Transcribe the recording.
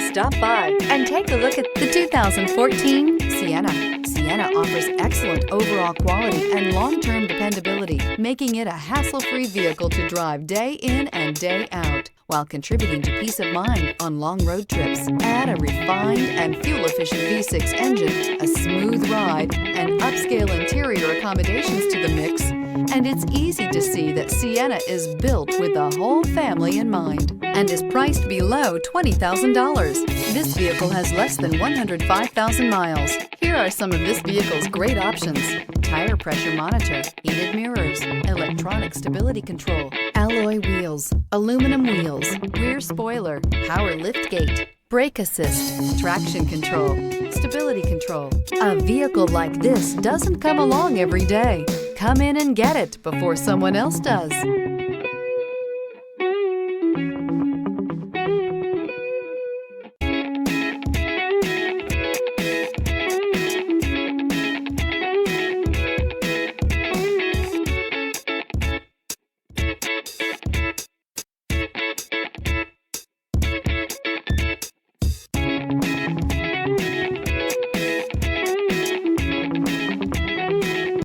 Stop by and take a look at the 2014 Sienna. Sienna offers excellent overall quality and long-term dependability, making it a hassle-free vehicle to drive day in and day out, while contributing to peace of mind on long road trips. Add a refined and fuel-efficient V6 engine, a smooth ride, and upscale interior accommodations to the mix, and it's easy to see that Sienna is built with the whole family in mind and is priced below $20,000. This vehicle has less than 105,000 miles. Here are some of this vehicle's great options: tire pressure monitor, heated mirrors, electronic stability control, alloy wheels, aluminum wheels, rear spoiler, power liftgate, brake assist, traction control, stability control. A vehicle like this doesn't come along every day. Come in and get it before someone else does.